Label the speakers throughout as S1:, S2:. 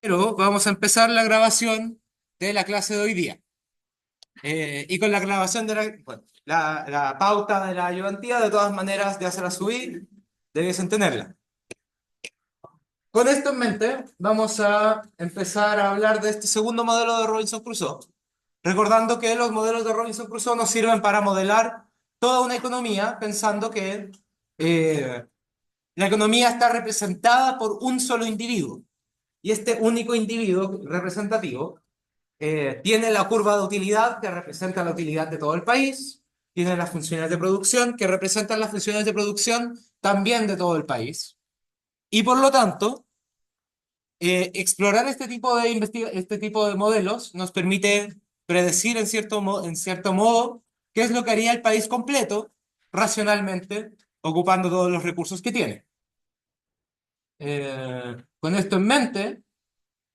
S1: Pero vamos a empezar la grabación de la clase de hoy día. Y con la grabación de bueno, la pauta de la ayudantía, de todas maneras, de hacerla subir, debiesen tenerla. Con esto en mente, vamos a empezar a hablar de este segundo modelo de Robinson Crusoe. Recordando que los modelos de Robinson Crusoe nos sirven para modelar toda una economía, pensando que eh, la economía está representada por un solo individuo. Y este único individuo representativo tiene la curva de utilidad que representa la utilidad de todo el país, tiene las funciones de producción que representan las funciones de producción también de todo el país. Y por lo tanto, explorar este tipo de modelos nos permite predecir en cierto modo qué es lo que haría el país completo racionalmente, ocupando todos los recursos que tiene. Con esto en mente,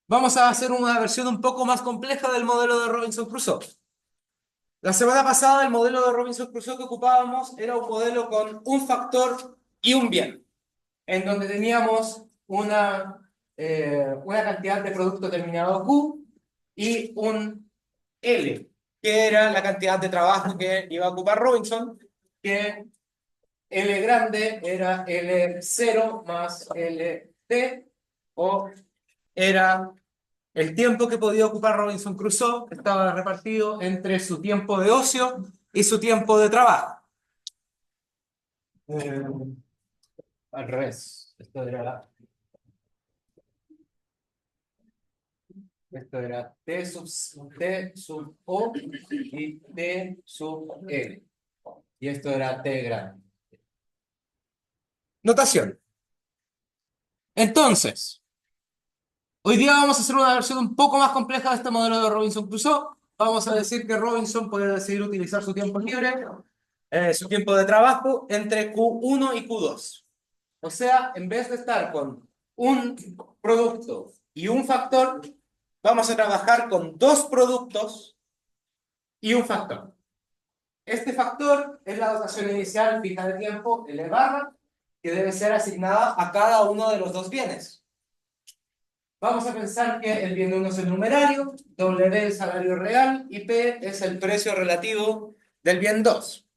S1: vamos a hacer una versión un poco más compleja del modelo de Robinson Crusoe. La semana pasada el modelo de Robinson Crusoe que ocupábamos era un modelo con un factor y un bien, en donde teníamos una cantidad de producto terminado Q y un L, que era la cantidad de trabajo que iba a ocupar Robinson, que L grande era L0 más LT, o era el tiempo que podía ocupar Robinson Crusoe, estaba repartido entre su tiempo de ocio y su tiempo de trabajo. Eh, Al revés. Esto era T sub O y T sub L. Y esto era T grande. Notación. Entonces, hoy día vamos a hacer una versión un poco más compleja de este modelo de Robinson Crusoe. Vamos a decir que Robinson puede decidir utilizar su tiempo libre, su tiempo de trabajo, entre Q1 y Q2. O sea, en vez de estar con un producto y un factor, vamos a trabajar con dos productos y un factor. Este factor es la dotación inicial fija de tiempo, L barra, que debe ser asignada a cada uno de los dos bienes. Vamos a pensar que el bien 1 es el numerario, W el salario real y P es el precio relativo del bien 2.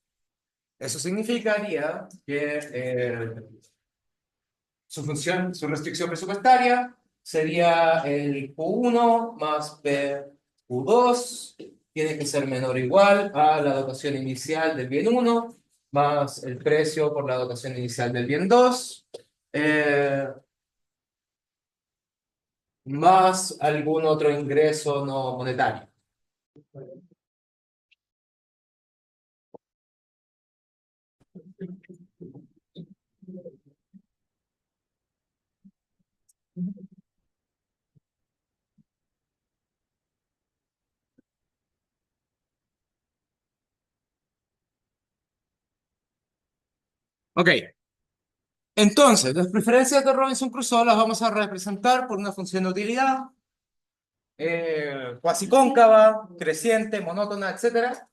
S1: Eso significaría que su restricción presupuestaria sería el Q1 más P Q2, tiene que ser menor o igual a la dotación inicial del bien 1 más el precio por la dotación inicial del bien 2, más algún otro ingreso no monetario. Ok, entonces, las preferencias de Robinson Crusoe las vamos a representar por una función de utilidad, cuasi cóncava, creciente, monótona, etcétera,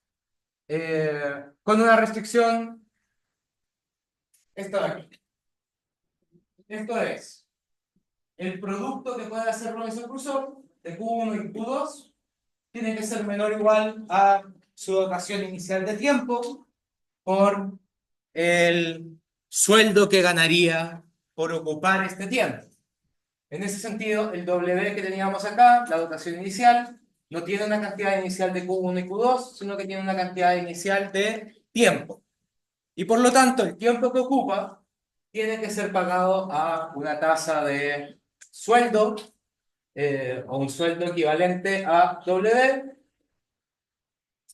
S1: con una restricción, esto de aquí. Esto es el producto que puede hacer Robinson Crusoe de Q1 y Q2 tiene que ser menor o igual a su dotación inicial de tiempo por el sueldo que ganaría por ocupar este tiempo. En ese sentido, el W que teníamos acá, la dotación inicial, no tiene una cantidad inicial de Q1 y Q2, sino que tiene una cantidad inicial de tiempo. Y por lo tanto, el tiempo que ocupa tiene que ser pagado a una tasa de sueldo o un sueldo equivalente a W,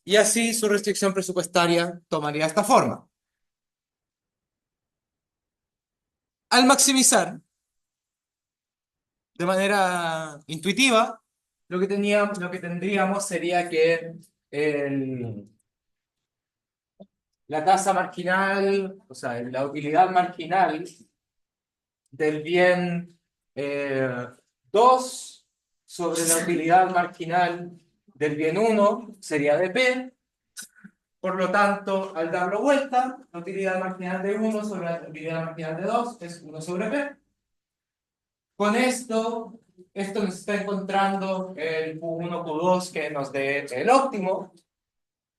S1: y así su restricción presupuestaria tomaría esta forma. Al maximizar de manera intuitiva, lo que tendríamos sería que la tasa marginal, o sea, la utilidad marginal del bien 2 sobre la utilidad marginal del bien 1 sería de P. Por lo tanto, al darlo vuelta, la utilidad marginal de 1 sobre la utilidad marginal de 2 es 1 sobre P. Con esto esto nos está encontrando el Q1, Q2 que nos dé el óptimo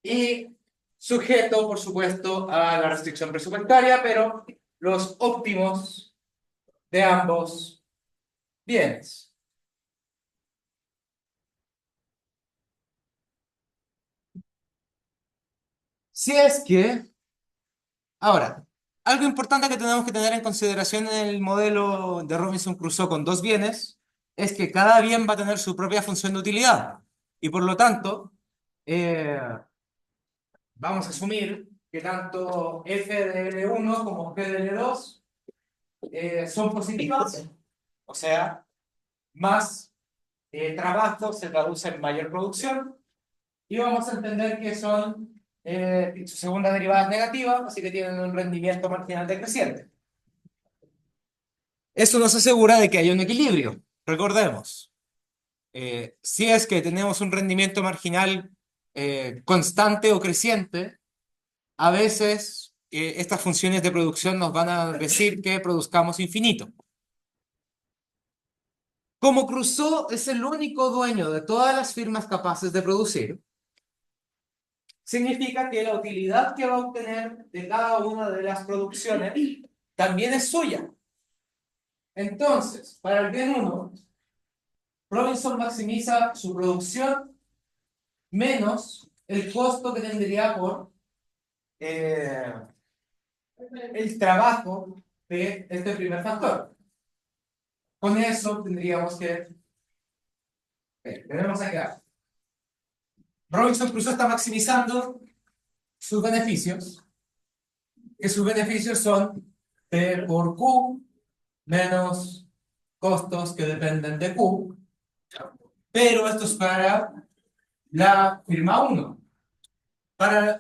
S1: y sujeto, por supuesto, a la restricción presupuestaria, pero los óptimos de ambos bienes. Si es que, ahora, algo importante que tenemos que tener en consideración en el modelo de Robinson Crusoe con dos bienes es que cada bien va a tener su propia función de utilidad y por lo tanto eh, vamos a asumir que tanto f de L1 como g de L2 son positivas, o sea, más trabajo se traduce en mayor producción y vamos a entender que son su segunda derivada es negativa, así que tienen un rendimiento marginal decreciente. Esto nos asegura de que hay un equilibrio. Recordemos, si es que tenemos un rendimiento marginal constante o creciente, a veces estas funciones de producción nos van a decir que produzcamos infinito. Como Crusoe es el único dueño de todas las firmas capaces de producir, significa que la utilidad que va a obtener de cada una de las producciones también es suya. Entonces, para el bien 1, Robinson maximiza su producción menos el costo que tendría por eh, el trabajo de este primer factor. Con eso tendríamos que... tenemos acá. Robinson Crusoe está maximizando sus beneficios, que sus beneficios son P por Q menos costos que dependen de Q, pero esto es para la firma 1,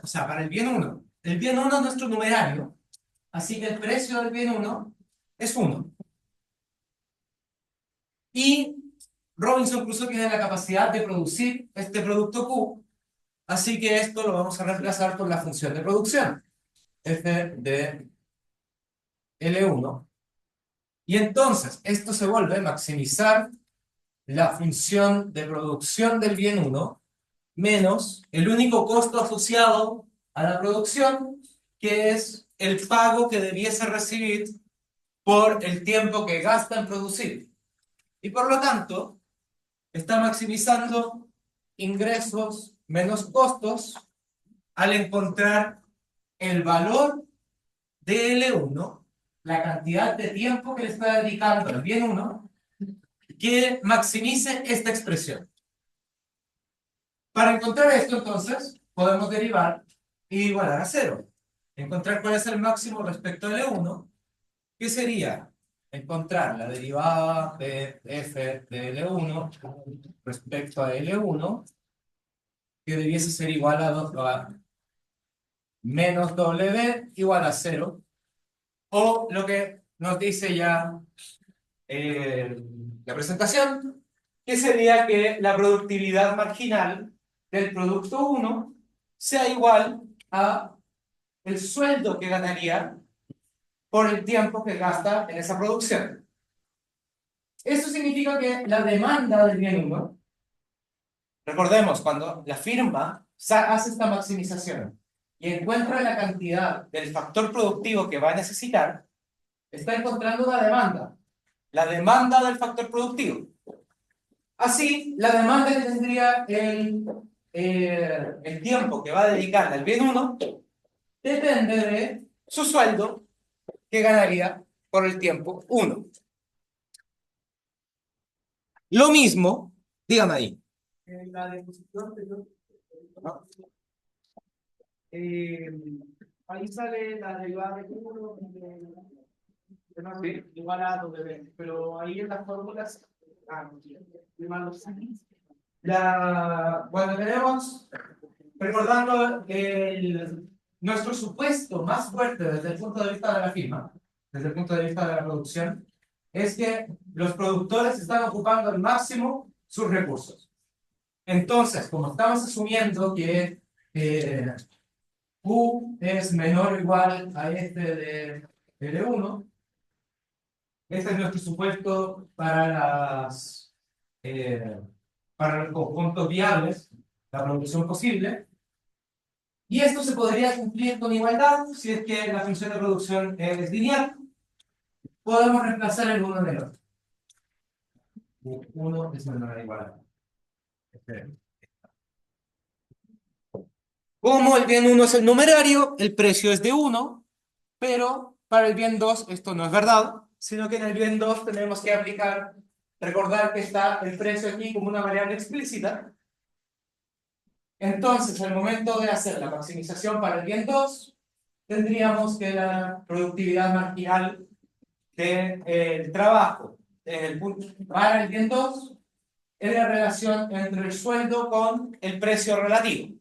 S1: o sea, para el bien 1. El bien 1 es nuestro numerario, así que el precio del bien 1 es 1. Y Robinson Crusoe tiene la capacidad de producir este producto Q, así que esto lo vamos a reemplazar por la función de producción, f de L1. Y entonces, esto se vuelve a maximizar la función de producción del bien 1 menos el único costo asociado a la producción, que es el pago que debiese recibir por el tiempo que gasta en producir. Y por lo tanto, está maximizando ingresos menos costos al encontrar el valor de L1, la cantidad de tiempo que le está dedicando al bien 1, que maximice esta expresión. Para encontrar esto, entonces, podemos derivar y igualar a 0. Encontrar cuál es el máximo respecto a L1, que sería encontrar la derivada de f de L1 respecto a L1, que debiese ser igual a menos W igual a 0, o lo que nos dice ya la presentación, que sería que la productividad marginal del producto 1 sea igual a el sueldo que ganaría por el tiempo que gasta en esa producción. Esto significa que la demanda del bien 1, recordemos, cuando la firma hace esta maximización y encuentra la cantidad del factor productivo que va a necesitar, está encontrando una demanda, la demanda del factor productivo. Así, la demanda que tendría el tiempo que va a dedicar al bien 1 depende de su sueldo que ganaría por el tiempo 1. Lo mismo, dígame ahí.
S2: En la disposición anterior,
S1: ¿No?
S2: eh, ahí sale la derivada de Q1
S1: Sí.
S2: igual a W, pero ahí en las fórmulas,
S1: Bueno, tenemos, recordando nuestro supuesto más fuerte desde el punto de vista de la firma, desde el punto de vista de la producción, es que los productores están ocupando al máximo sus recursos. Entonces, como estamos asumiendo que Q es menor o igual a este de L1, este es nuestro supuesto para para los conjuntos viables, la producción posible. Y esto se podría cumplir con igualdad si es que la función de producción es lineal. Podemos reemplazar el uno en el otro. 1 es menor o igual a 1. Como el bien 1 es el numerario, el precio es de 1, pero para el bien 2 esto no es verdad, sino que en el bien 2 tenemos que aplicar, recordar que está el precio aquí como una variable explícita. Entonces, al momento de hacer la maximización para el bien 2, tendríamos que la productividad marginal del trabajo para el bien 2 es la relación entre el sueldo con el precio relativo.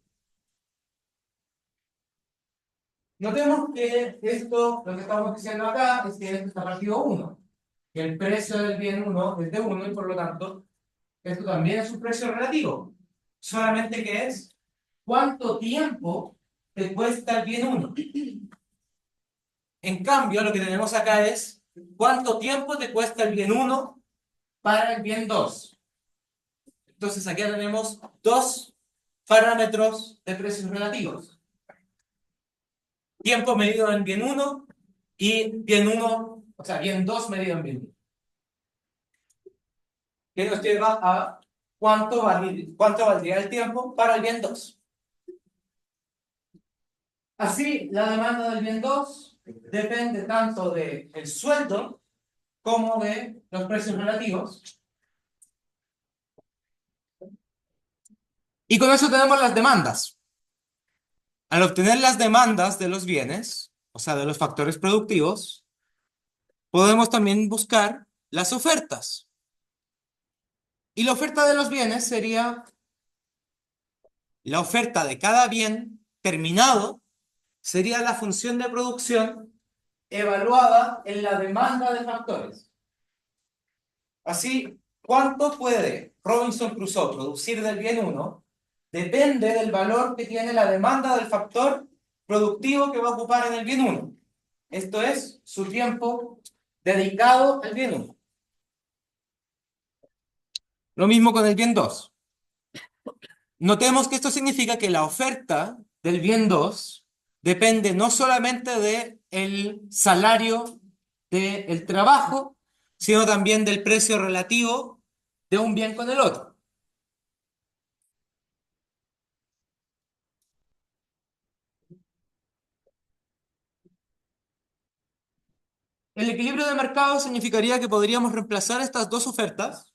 S1: Notemos que esto, lo que estamos diciendo acá, es que esto está partido 1, que el precio del bien 1 es de 1 y por lo tanto, esto también es un precio relativo. Solamente que es cuánto tiempo te cuesta el bien 1. En cambio, lo que tenemos acá es cuánto tiempo te cuesta el bien 1 para el bien 2. Entonces aquí tenemos dos parámetros de precios relativos. Tiempo medido en bien 1 y bien 1, o sea, bien 2 medido en bien 1. Que nos lleva a cuánto valdría el tiempo para el bien 2. Así, la demanda del bien 2 depende tanto del sueldo como de los precios relativos. Y con eso tenemos las demandas. Al obtener las demandas de los bienes, o sea, de los factores productivos, podemos también buscar las ofertas. Y la oferta de los bienes sería la oferta de cada bien terminado, sería la función de producción evaluada en la demanda de factores. Así, ¿cuánto puede Robinson Crusoe producir del bien 1? Depende del valor que tiene la demanda del factor productivo que va a ocupar en el bien 1. Esto es su tiempo dedicado al bien 1. Lo mismo con el bien 2. Notemos que esto significa que la oferta del bien 2 depende no solamente del salario del trabajo, sino también del precio relativo de un bien con el otro. El equilibrio de mercado significaría que podríamos reemplazar estas dos ofertas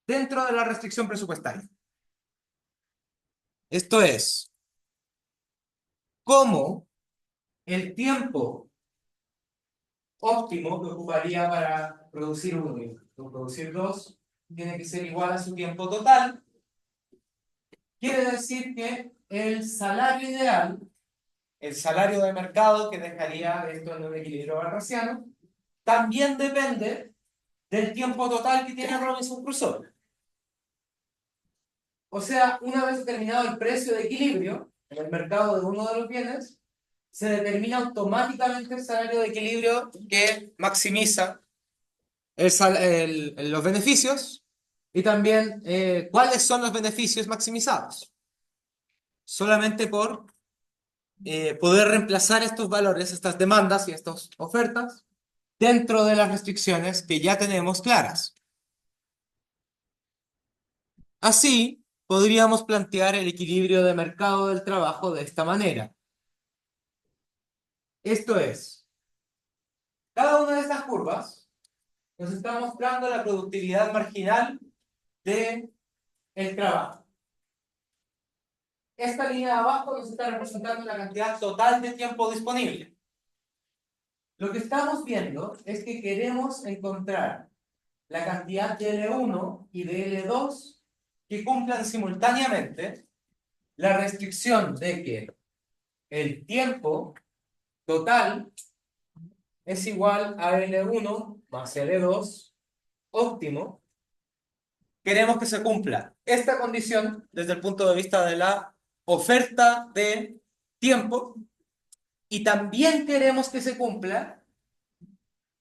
S1: dentro de la restricción presupuestaria. Esto es, cómo el tiempo óptimo que ocuparía para producir uno y producir dos tiene que ser igual a su tiempo total. Quiere decir que el salario ideal, el salario de mercado que dejaría esto en un equilibrio barrasiano, también depende del tiempo total que tiene Robinson Crusoe. O sea, una vez determinado el precio de equilibrio en el mercado de uno de los bienes, se determina automáticamente el salario de equilibrio que maximiza los beneficios y también cuáles son los beneficios maximizados. Solamente por poder reemplazar estos valores, estas demandas y estas ofertas dentro de las restricciones que ya tenemos claras. Así, podríamos plantear el equilibrio de mercado del trabajo de esta manera. Esto es, cada una de estas curvas nos está mostrando la productividad marginal del trabajo. Esta línea de abajo nos está representando la cantidad total de tiempo disponible. Lo que estamos viendo es que queremos encontrar la cantidad de L1 y de L2 que cumplan simultáneamente la restricción de que el tiempo total es igual a L1 más L2 óptimo. Queremos que se cumpla esta condición desde el punto de vista de la oferta de tiempo y también queremos que se cumpla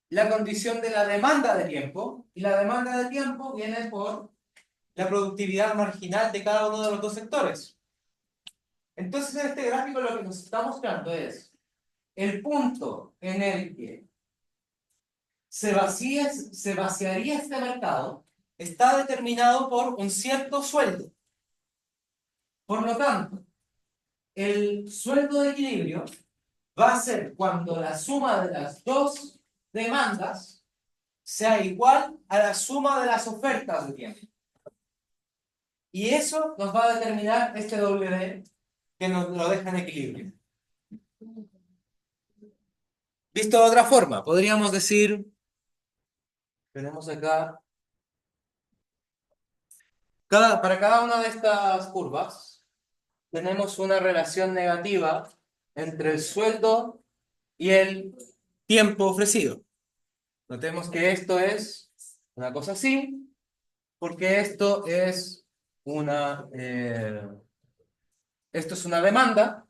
S1: la condición de la demanda de tiempo y la demanda de tiempo viene por la productividad marginal de cada uno de los dos sectores. Entonces, en este gráfico lo que nos está mostrando es el punto en el que se vaciaría este mercado está determinado por un cierto sueldo. Por lo tanto, el sueldo de equilibrio va a ser cuando la suma de las dos demandas sea igual a la suma de las ofertas de tiempo. Y eso nos va a determinar este W que nos lo deja en equilibrio. Visto de otra forma, podríamos decir, tenemos acá, para cada una de estas curvas, tenemos una relación negativa entre el sueldo y el tiempo ofrecido. Notemos que esto es una cosa así, porque esto es una demanda,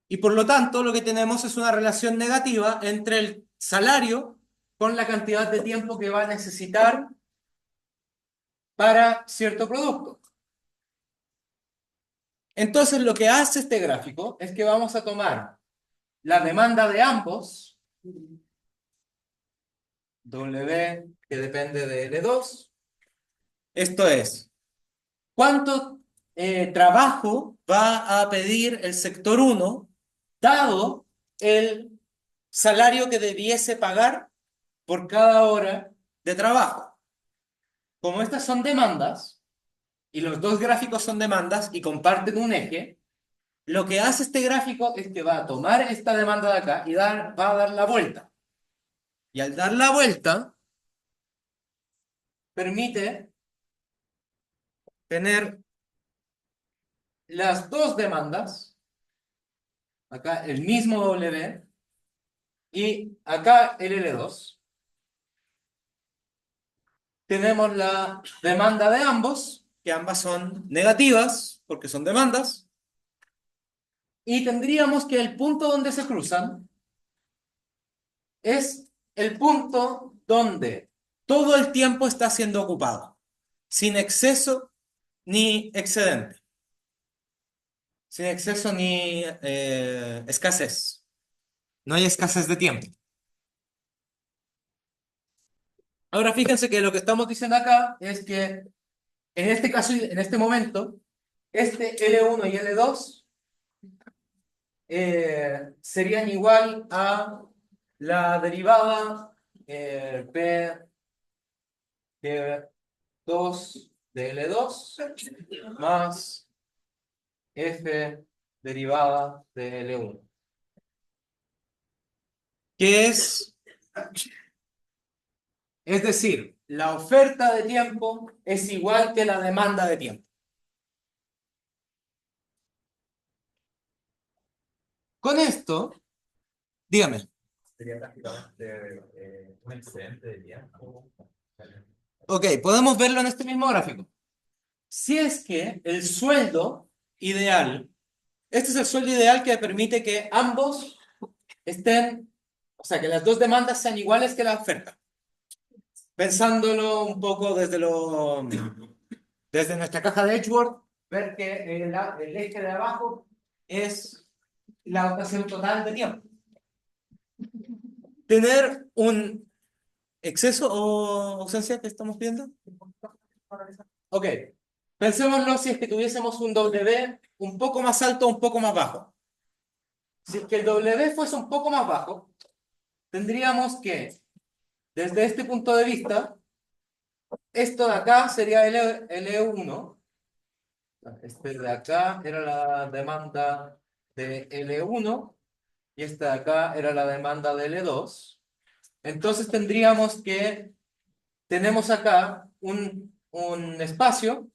S1: y por lo tanto lo que tenemos es una relación negativa entre el salario con la cantidad de tiempo que va a necesitar para cierto producto. Entonces lo que hace este gráfico es que vamos a tomar la demanda de ambos, W que depende de L2, esto es, ¿cuánto trabajo va a pedir el sector 1 dado el salario que debiese pagar por cada hora de trabajo? Como estas son demandas, y los dos gráficos son demandas y comparten un eje, lo que hace este gráfico es que va a tomar esta demanda de acá y va a dar la vuelta. Y al dar la vuelta, permite tener las dos demandas, acá el mismo W, y acá el L2. Tenemos la demanda de ambos, que ambas son negativas, porque son demandas. Y tendríamos que el punto donde se cruzan es el punto donde todo el tiempo está siendo ocupado, sin exceso ni excedente, sin exceso ni escasez. No hay escasez de tiempo. Ahora fíjense que lo que estamos diciendo acá es que en este caso, en este momento, este L1 y L2 serían igual a la derivada P de 2 de L2 más F derivada de L1. Que es decir, la oferta de tiempo es igual que la demanda de tiempo. Con esto, dígame.
S3: Sería prácticamente un excedente de tiempo.
S1: Ok, podemos verlo en este mismo gráfico. Si es que el sueldo ideal, este es el sueldo ideal que permite que ambos estén, o sea, que las dos demandas sean iguales que la oferta. Pensándolo un poco desde nuestra caja de Edgeworth, ver que el eje de abajo es la dotación total de tiempo. Tener un exceso o ausencia que estamos viendo. Ok, pensémoslo si es que tuviésemos un W un poco más alto o un poco más bajo. Si es que el W fuese un poco más bajo, tendríamos que, desde este punto de vista, esto de acá sería L1. Este de acá era la demanda de L1 y esta de acá era la demanda de L2. Entonces tendríamos que, tenemos acá un espacio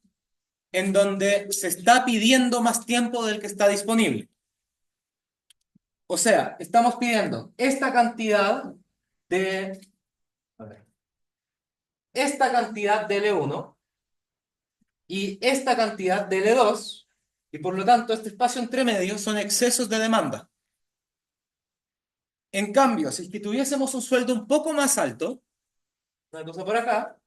S1: en donde se está pidiendo más tiempo del que está disponible. O sea, estamos pidiendo esta cantidad de, esta cantidad de L1 y esta cantidad de L2, y por lo tanto este espacio entre medio son excesos de demanda. En cambio, si es que tuviésemos un sueldo un poco más alto, una cosa por acá,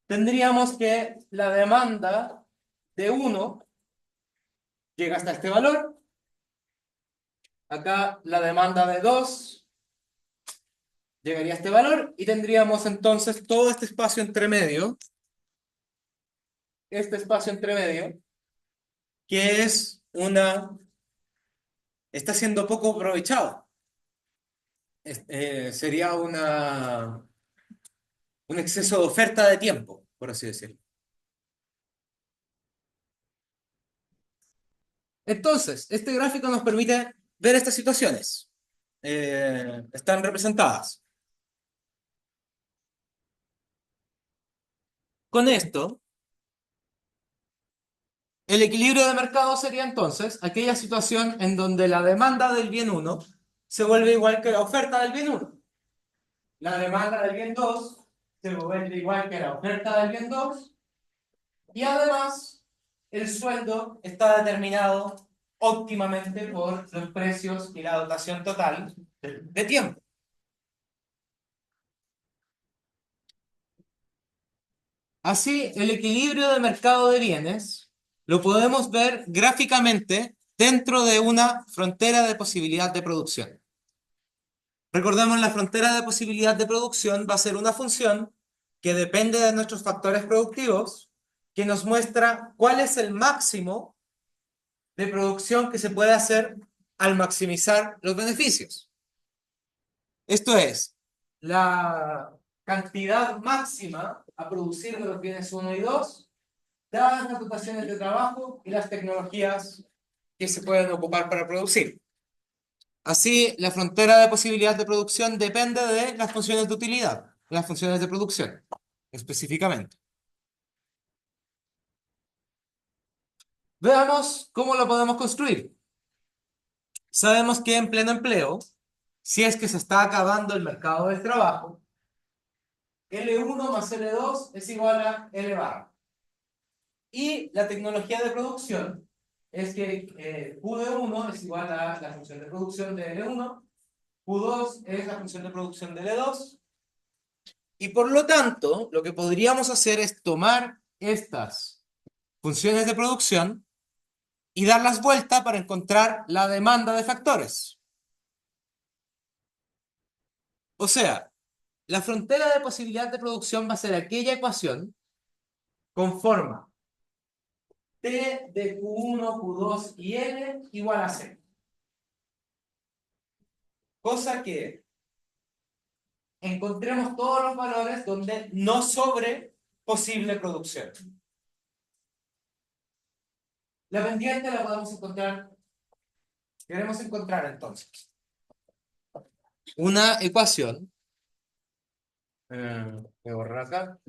S1: tendríamos que la demanda de 1 llega hasta este valor. Acá la demanda de 2 llegaría a este valor y tendríamos entonces todo este espacio entre medio, que es está siendo poco aprovechado. Sería un exceso de oferta de tiempo, por así decirlo. Entonces, este gráfico nos permite ver estas situaciones. Están representadas. Con esto, el equilibrio de mercado sería entonces aquella situación en donde la demanda del bien 1 se vuelve igual que la oferta del bien 1. La demanda del bien 2 se vuelve igual que la oferta del bien 2. Y además, el sueldo está determinado óptimamente por los precios y la dotación total de tiempo. Así, el equilibrio de mercado de bienes lo podemos ver gráficamente dentro de una frontera de posibilidad de producción. Recordemos, la frontera de posibilidad de producción va a ser una función que depende de nuestros factores productivos, que nos muestra cuál es el máximo de producción que se puede hacer al maximizar los beneficios. Esto es, la cantidad máxima a producir de los bienes 1 y 2, dadas las dotaciones de trabajo y las tecnologías que se pueden ocupar para producir. Así, la frontera de posibilidad de producción depende de las funciones de utilidad, las funciones de producción, específicamente. Veamos cómo lo podemos construir. Sabemos que en pleno empleo, si es que se está acabando el mercado del trabajo, L1 más L2 es igual a L barra. Y la tecnología de producción es que Q de 1 es igual a la función de producción de L1, Q2 es la función de producción de L2, y por lo tanto, lo que podríamos hacer es tomar estas funciones de producción y darlas vuelta para encontrar la demanda de factores. O sea, la frontera de posibilidad de producción va a ser aquella ecuación con forma T de Q1, Q2 y N igual a C. Cosa que encontremos todos los valores donde no sobre posible producción. La pendiente la podemos encontrar. Queremos encontrar entonces una ecuación. Voy a borrar acá.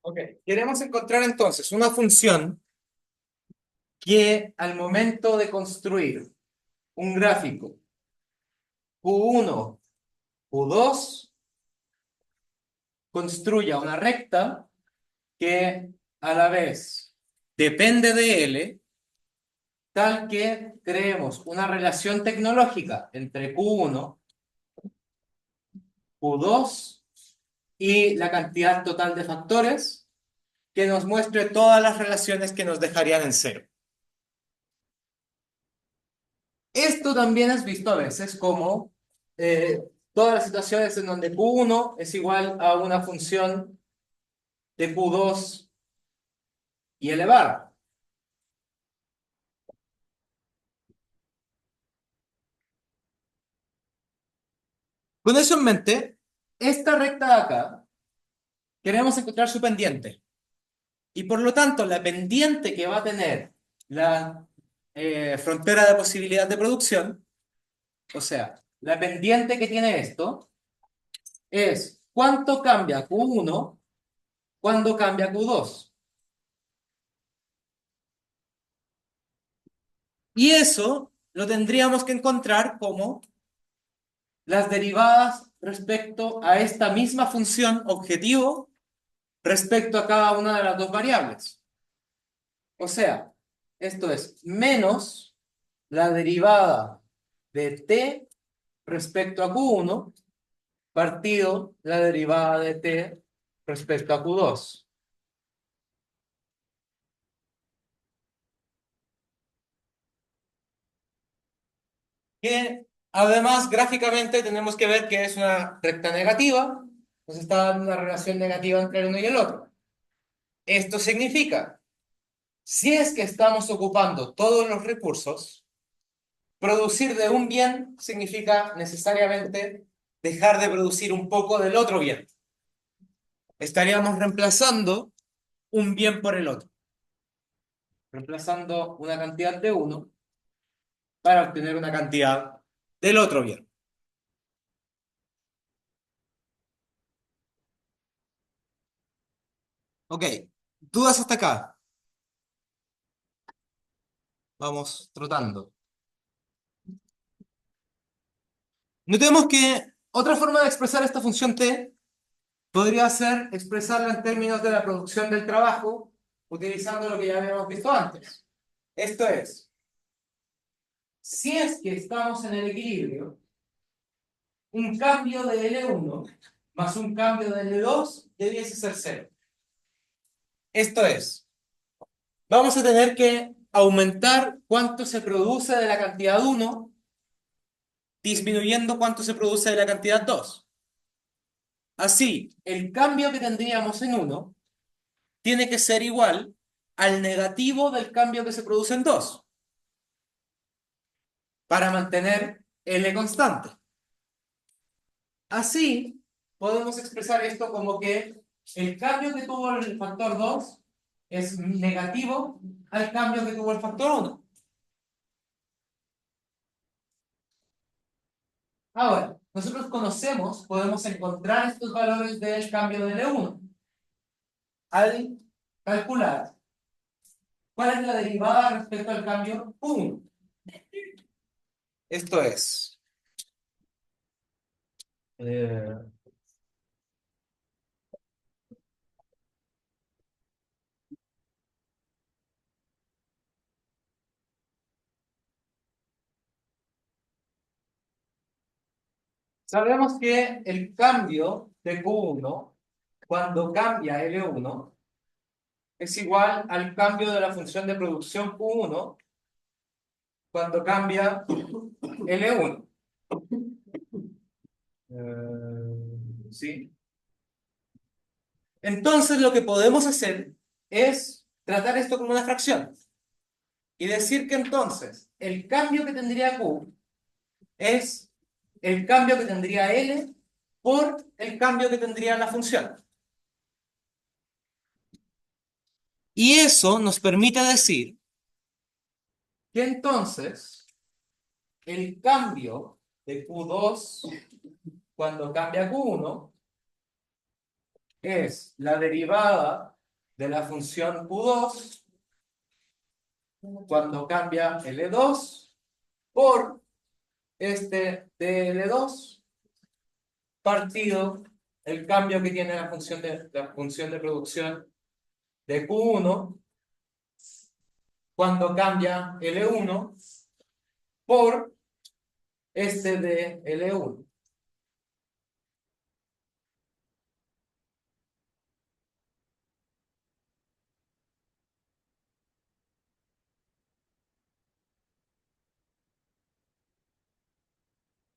S1: Ok, queremos encontrar entonces una función que al momento de construir un gráfico Q1, Q2, construya una recta que a la vez depende de L, tal que creemos una relación tecnológica entre Q1, Q2 y la cantidad total de factores que nos muestre todas las relaciones que nos dejarían en cero. Esto también es visto a veces como todas las situaciones en donde Q1 es igual a una función de Q2 y elevar. Con eso en mente, esta recta de acá, queremos encontrar su pendiente. Y por lo tanto, la pendiente que va a tener la frontera de posibilidad de producción, o sea, la pendiente que tiene esto, es cuánto cambia Q1 cuando cambia Q2. Y eso lo tendríamos que encontrar como las derivadas respecto a esta misma función objetivo respecto a cada una de las dos variables. O sea, esto es menos la derivada de t respecto a q1 partido la derivada de t respecto a q2. Que además gráficamente tenemos que ver que es una recta negativa, nos está dando una relación negativa entre el uno y el otro. Esto significa, si es que estamos ocupando todos los recursos, producir de un bien significa necesariamente dejar de producir un poco del otro bien. Estaríamos reemplazando un bien por el otro, reemplazando una cantidad de uno para obtener una cantidad del otro bien. Ok, ¿dudas hasta acá? Vamos trotando. Notemos que otra forma de expresar esta función t podría ser expresarla en términos de la producción del trabajo utilizando lo que ya habíamos visto antes. Esto es, si es que estamos en el equilibrio, un cambio de L1 más un cambio de L2 debiese ser cero. Esto es, vamos a tener que aumentar cuánto se produce de la cantidad 1 disminuyendo cuánto se produce de la cantidad 2. Así, el cambio que tendríamos en 1 tiene que ser igual al negativo del cambio que se produce en 2 para mantener L constante. Así, podemos expresar esto como que el cambio que tuvo el factor 2 es negativo al cambio que tuvo el factor 1. Ahora, nosotros conocemos, podemos encontrar estos valores del cambio de L1 al calcular cuál es la derivada respecto al cambio 1. Esto es, sabemos que el cambio de Q1 cuando cambia L1 es igual al cambio de la función de producción Q1 cuando cambia L1. ¿Sí? Entonces lo que podemos hacer es tratar esto como una fracción y decir que entonces el cambio que tendría Q es el cambio que tendría L por el cambio que tendría la función. Y eso nos permite decir que entonces el cambio de Q2 cuando cambia Q1 es la derivada de la función Q2 cuando cambia L2 por este de L2 partido el cambio que tiene la función de producción de Q1 cuando cambia L1 por este de L1.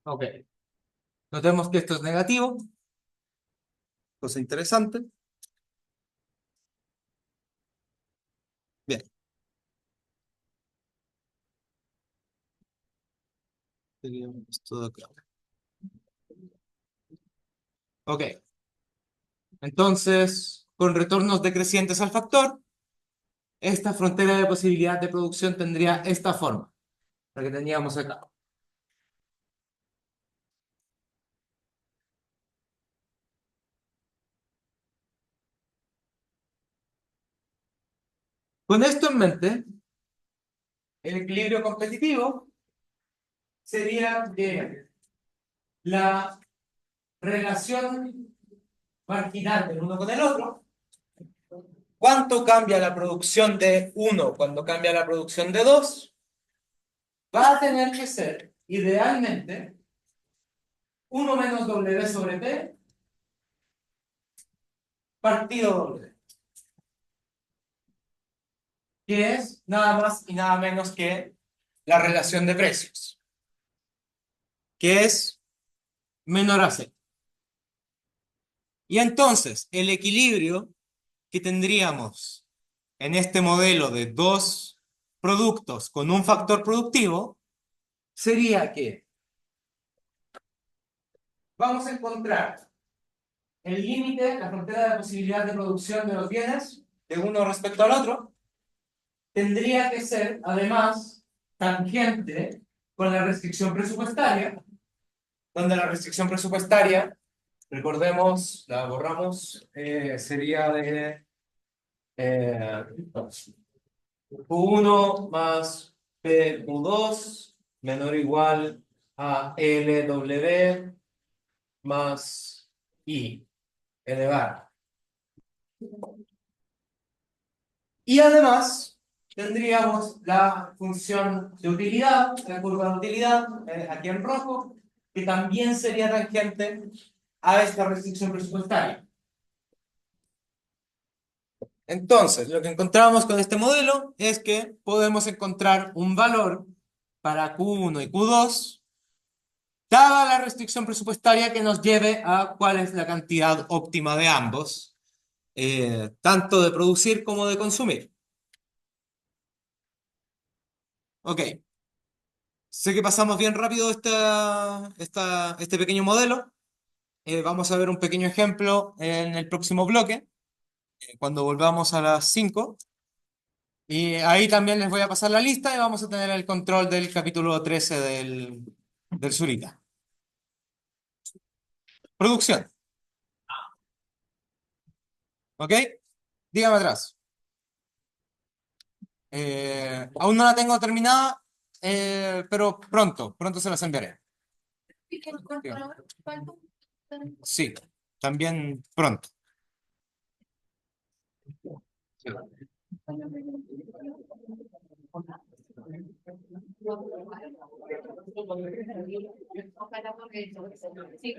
S1: Ok. Notemos que esto es negativo, cosa interesante. Bien. Esto de acá. Ok. Entonces, con retornos decrecientes al factor, esta frontera de posibilidad de producción tendría esta forma, la que teníamos acá. Con esto en mente, el equilibrio competitivo sería que la relación marginal del uno con el otro, ¿cuánto cambia la producción de uno cuando cambia la producción de dos? Va a tener que ser, idealmente, 1 menos W sobre P partido W, que es nada más y nada menos que la relación de precios, que es menor a cero. Y entonces, el equilibrio que tendríamos en este modelo de dos productos con un factor productivo sería que vamos a encontrar el límite, la frontera de posibilidad de producción de los bienes de uno respecto al otro, tendría que ser además tangente con la restricción presupuestaria, donde la restricción presupuestaria, recordemos, la borramos, sería de Q1 más PQ2 menor o igual a LW más I elevado. Y además tendríamos la función de utilidad, la curva de utilidad, aquí en rojo, que también sería tangente a esta restricción presupuestaria. Entonces, lo que encontramos con este modelo es que podemos encontrar un valor para Q1 y Q2, dada la restricción presupuestaria que nos lleve a cuál es la cantidad óptima de ambos, tanto de producir como de consumir. Ok, sé que pasamos bien rápido este pequeño modelo. Vamos a ver un pequeño ejemplo en el próximo bloque, cuando volvamos a las 5. Y ahí también les voy a pasar la lista y vamos a tener el control del capítulo 13 del Zurita. Producción. ¿Ok? Dígame atrás. Aún no la tengo terminada, pero pronto se las enviaré. Sí, también pronto.
S4: Ojalá porque sí.